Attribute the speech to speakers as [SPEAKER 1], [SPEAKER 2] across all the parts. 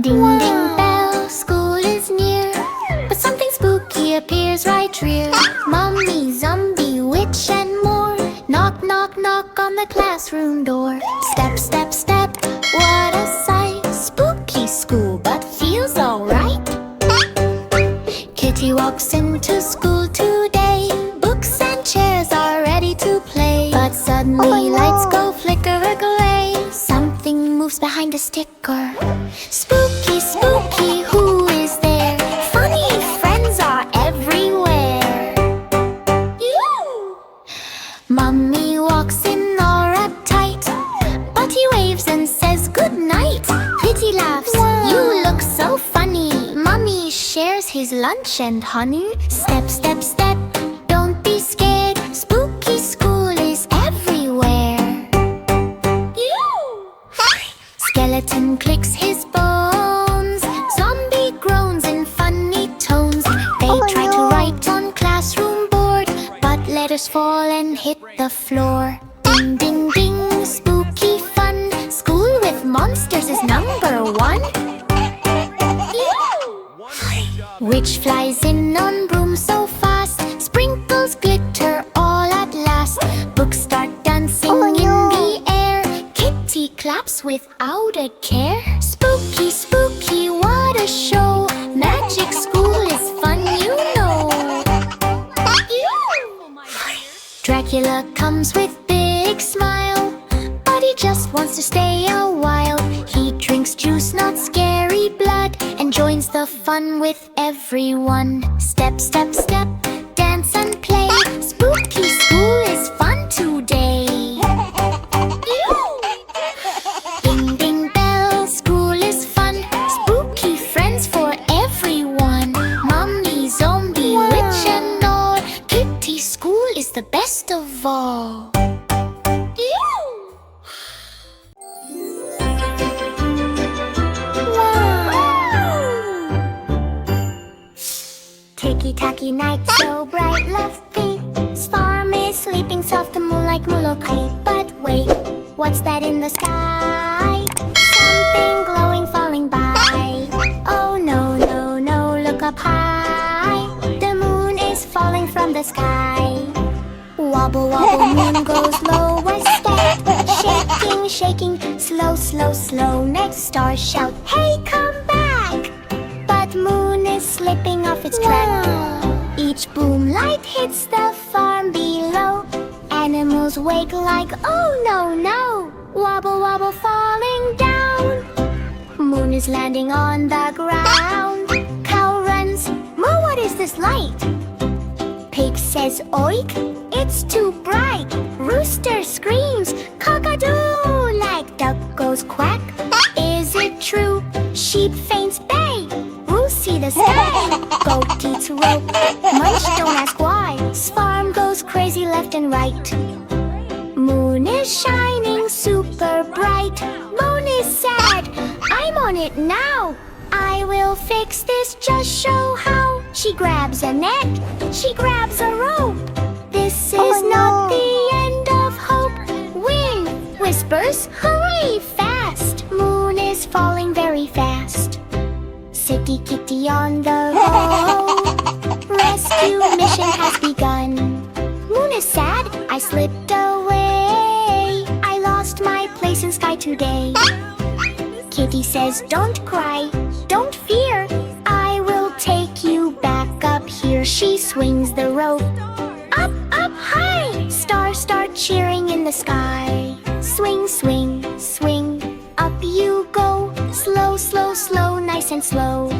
[SPEAKER 1] Ding ding bell, school is near, but something spooky appears right here. Mummy, zombie, witch and more. Knock, knock, knock on the classroom door. Step, step, step, what a sight. Spooky school, but feels alright. Kitty walks into school today. Books and chairs are ready to play. But suddenly lights go flicker-a-glay. Something moves behind a sticker. Spooky, spooky, who is there? Funny friends are everywhere. Mummy walks in all uptight, but he waves and says good night. Kitty laughs, you look so funny. Mummy shares his lunch and honey. Step, step, step, don't be scared. Spooky school is everywhere. Skeleton clicks his bones. Zombie groans in funny tones. They try to write on classroom board, but letters fall and hit the floor. Ding, ding, ding, spooky fun. School with monsters is #1. Witch flies in on broom so fast. Sprinkles glitter all at last. Books start dancing in the air. Kitty claps without a care. Spooky, spooky, what a show. Magic school is fun, you know. Dracula comes with big smile, but he just wants to stay a while. He drinks juice, not scary blood, and joins the fun with everyone. Step, step, step, dance and play. Spooky school is fun today. Ding, ding bell, school is fun. Spooky friends for everyone. Mummy, zombie, witch and all. Kitty school is the best of all. Ticky-tacky night, so bright, lovely. Farm is sleeping soft, the moonlight mullocky. But wait, what's that in the sky? Something glowing falling by. Oh no, no, no, look up high. The moon is falling from the sky. Wobble, wobble, moon goes low a step. Shaking, shaking, slow, slow, slow. Next star shout, hey, come back! But moon is slipping off its track. Each boom light hits the farm below. Animals wake like, oh no, no. Wobble, wobble, falling down. Moon is landing on the ground. Cow runs, moo, what is this light? Pig says, oik, it's too bright. Rooster screams, cock-a-doo, like duck goes quack. Is it true? Sheep faints bay. See the sky. Goat eats rope. Munch, don't ask why. Farm goes crazy left and right. Moon is shining super bright. Moon is sad. I'm on it now. I will fix this, just show how. She grabs a net. She grabs a rope. This is not the end of hope. Wind whispers, hurry fast. Moon is falling very fast. City kitty on the road. Rescue mission has begun. Moon is sad, I slipped away. I lost my place in sky today. Kitty says, don't cry, don't fear. I will take you back up here. She swings the rope. Up, up, high. Stars start cheering in the sky. Swing, swing, swing. Up you go. Slow, slow, slow, nice and slow.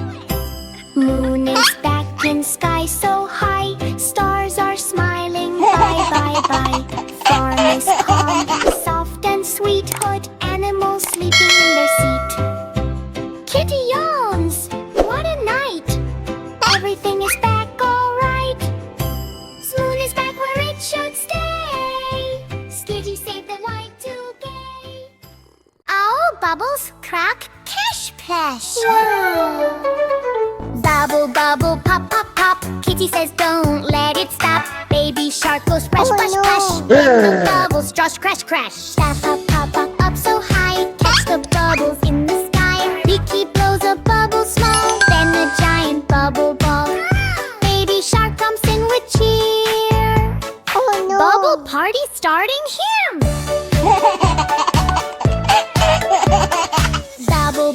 [SPEAKER 1] Moon is back in sky so high. Stars are smiling, bye, bye, bye. Farm is calm, soft and sweet. Hood animals sleeping in their seat. Kitty yawns, what a night. Everything is back alright. Moon is back where it should stay. Skitty saved the Y2K. Oh, bubbles, crack, cash plash. Bubble, bubble, pop, pop, pop. Kitty says don't let it stop. Baby shark goes splash, splash, splash. The bubbles just crash, crash. Step up, pop, up, up so high. Catch the bubbles in the sky. Beaky blows a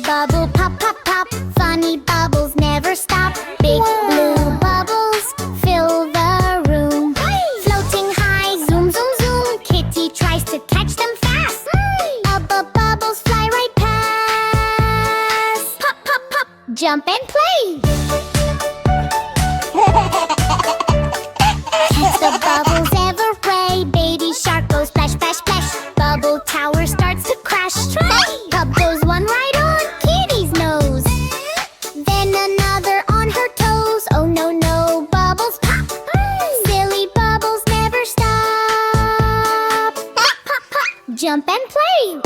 [SPEAKER 1] bubble pop, pop, pop. Funny bubbles never stop. Big blue bubbles fill the room. Floating high, zoom, zoom, zoom. Kitty tries to catch them fast. Bubbles fly right past. Pop, pop, pop, jump and play. Catch the bubbles every. Baby shark goes splash, splash, splash. Bubble tower starts to crash. Pop goes one right on Kitty's nose. Then another on her toes. Oh no, no, bubbles pop. Silly bubbles never stop. Pop, pop, pop, jump and play.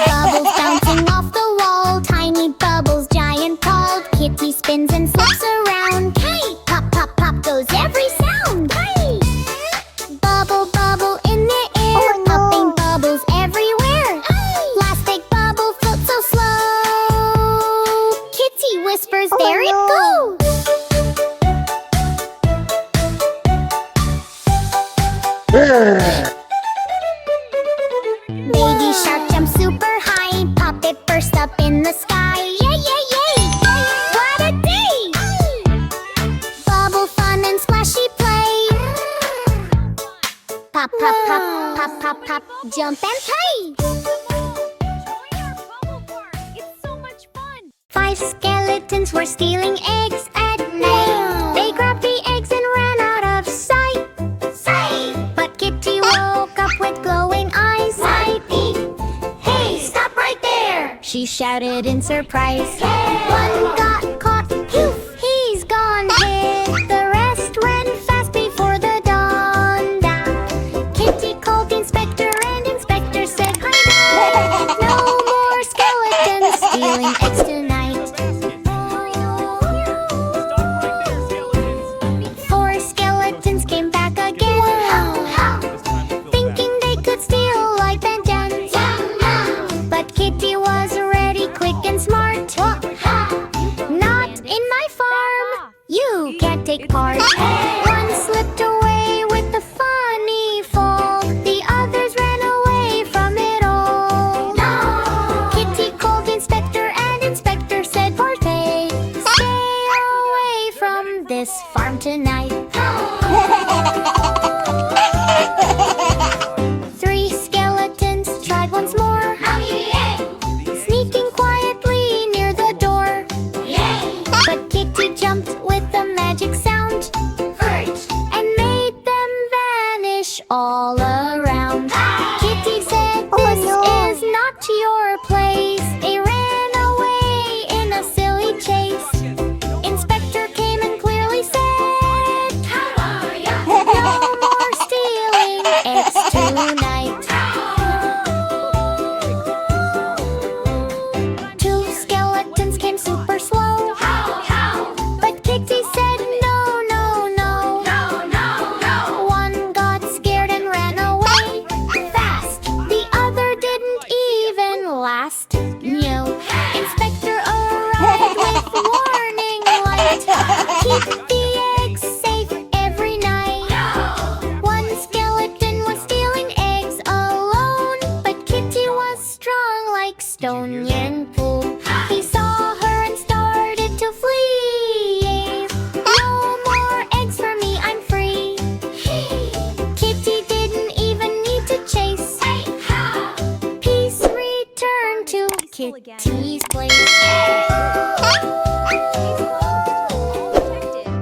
[SPEAKER 1] Bubbles bouncing off the wall. Tiny bubbles, giant called. Kitty spins and flips around. Hey, pop, pop, pop goes every sound. Hey. Bubble, bubble in the air. Popping bubbles everywhere. Plastic bubble floats so slow. Kitty whispers, there it goes. Baby shark jumps super high. Pop it burst up in the sky. Yay, yay, yay! What a day! Bubble fun and splashy play. Pop, pop, pop, pop, pop, pop, jump and play.
[SPEAKER 2] It's so much fun.
[SPEAKER 1] 5 skeletons were stealing eggs at night. They grabbed the eggs and ran out of sight. But Kitty woke up with glowing eyes. Hey, stop right there! She shouted in surprise. One got caught, poof, he's gone. Hit the rest ran fast before the dawn. Kitty called Inspector and Inspector said, hi, no more skeletons stealing eggs tonight. 4 skeletons came back again, thinking they could steal like vengeance. But Kitty was ready, quick and smart. Not in my farm, you can't take part. One slipped away with a funny fall. The others ran away from it all. Kitty called Inspector and Inspector said, Forte, stay away from this farm tonight. 3 skeletons tried once more, sneaking quietly near the door. But Kitty jumped with a magic sound and made them vanish all around. Kitty said, this is not your place. They ran away in a silly chase. Inspector came and clearly said, no more stealing eggs tonight. 2 skeletons came super slow, but Kitty said no, no, no. One got scared and ran away fast. The other didn't even last. No. Inspector arrived with warning light. Keep the eggs safe every night. 1 skeleton was stealing eggs alone, but Kitty was strong like stone and pull. He saw her and started to flee. No more eggs for me, I'm free. Kitty didn't even need to chase. Peace returned to Kitty's place.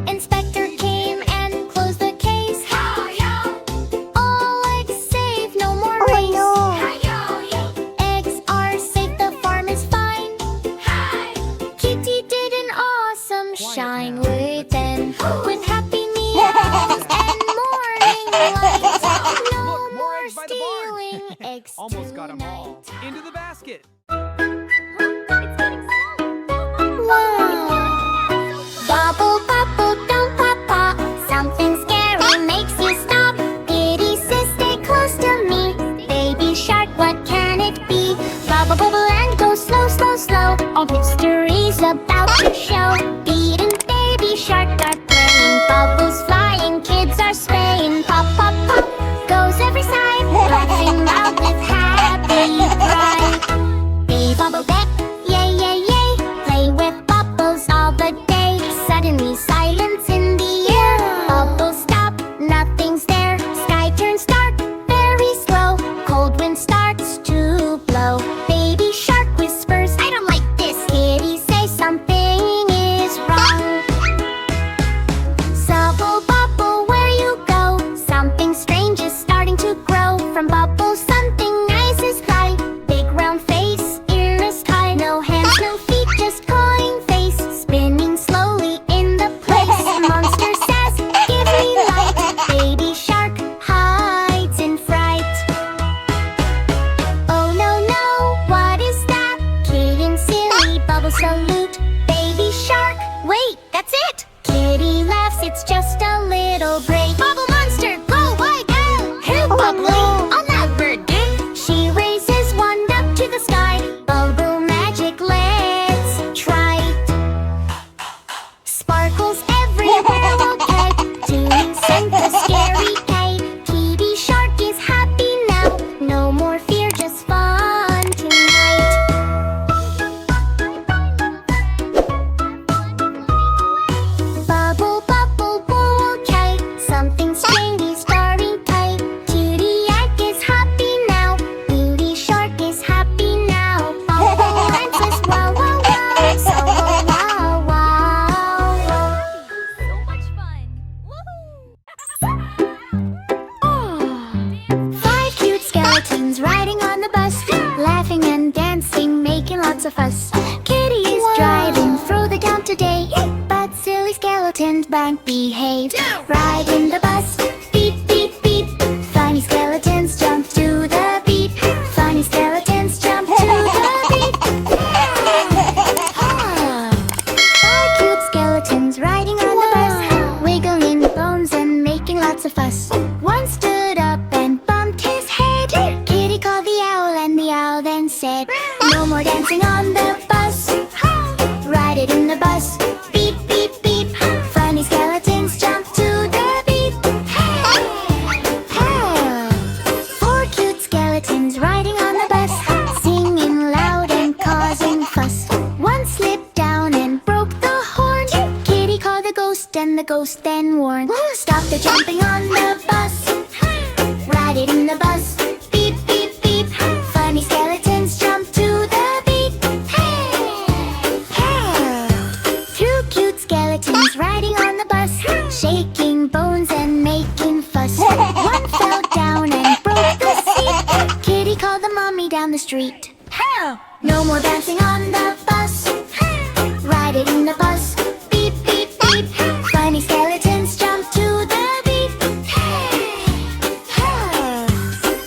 [SPEAKER 1] Inspector came and closed the case. All eggs safe, no more race. Eggs are safe, the farm is fine. Kitty did an awesome shine within, with happy meals and morning light. No more stealing eggs
[SPEAKER 3] Almost got 'em all.
[SPEAKER 1] tonight.
[SPEAKER 3] Into the basket.
[SPEAKER 1] Bubble, bubble, don't pop, pop. Something scary makes you stop. Kitty says, stay close to me. Baby shark, what can it be? Bubble, bubble, and go slow, slow, slow. All history's about to show. Beat and baby shark are playing. Bubbles flying, kids are swaying. Pop, pop, pop, goes every side. Laughing loud with happy starts to blow. Baby shark whispers, I don't like this. Kitty says something is wrong. Subble bubble, where you go? Something strange is starting to grow. From bubbles something nice is fly. Big round face, ears tie. No hands, no feet, just cawing face. Spinning slowly in the place. Monster says, give me light. Baby shark hides in fright. Oh no no, what is that? Kitten silly bubble salute. Baby shark, wait, that's it. Kitty laughs, it's just a little break. Bubble monster, go away, go! Help, bubbly, I'll never do. She raises one up to the sky. Bubble magic, let's try. Sparkles everywhere, okay. Doing Santa scary pay. Kitty shark is happy now. No more fear, just fun tonight. Bubble, bubble, okay. Something strange is starting tight. Kitty egg is happy now. Beauty shark is happy now. Bubble princess, wow, wow, wow. So wow, wow, wow.
[SPEAKER 2] So much fun. Woohoo!
[SPEAKER 1] Five cute skeletons riding on the bus, laughing and dancing, making lots of fuss. Kitty is driving through the town today, but silly skeletons bank behave. Ride in the bus, beep, beep, beep. Funny skeletons jump to the beat. Funny skeletons jump to the beat. Five cute skeletons riding on the bus, wiggling bones and making lots of fuss. One stood up and bumped his head. Kitty called the owl and the owl then said, no more dancing on the bus. Ride it in the bus, beep, beep, beep. Funny skeletons jump to the beat. Four cute skeletons riding on the bus, singing loud and causing fuss. One slipped down and broke the horn. Kitty called the ghost and the ghost then warned, stop the jumping on the bus. Ride it in the bus, beep, beep, beep. Funny skeletons jump to the beat. Two cute skeletons riding on the bus, shaking bones and making fuss. One fell down and broke the seat. Kitty called the mommy down the street. No more dancing on the bus. Ride it in the bus, beep, beep, beep. Funny skeletons jump to the beat.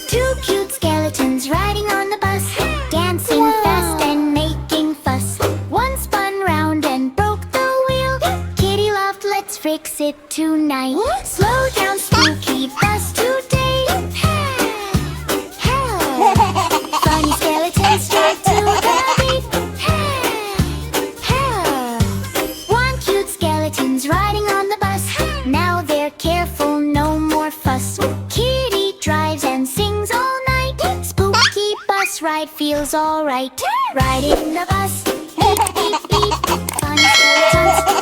[SPEAKER 1] Two cute skeletons riding on the bus, dancing fast and making fuss. One spun round and broke the wheel. Kitty laughed, let's fix it tonight. Slow down, spooky bus today. Funny skeletons jump to the beat. One cute skeleton's riding on the bus. Now they're careful, no more fuss. Kitty drives and sings all night. Spooky bus ride feels alright. Ride in the bus, beep, beep, beep. Funny skeletons